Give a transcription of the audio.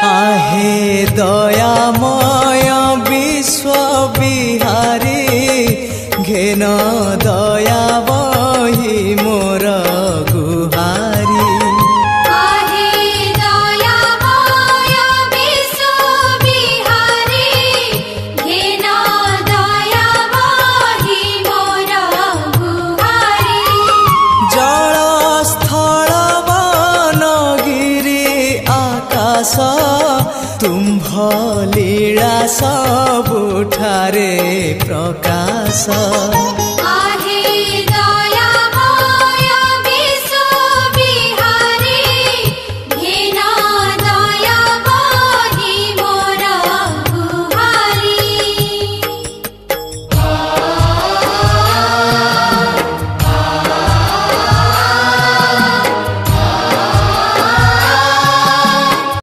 आहे दयामय विश्व बिहारी घेन दया बही मोर गुहारी तुम्भ लीला सबुठारे प्रकाश।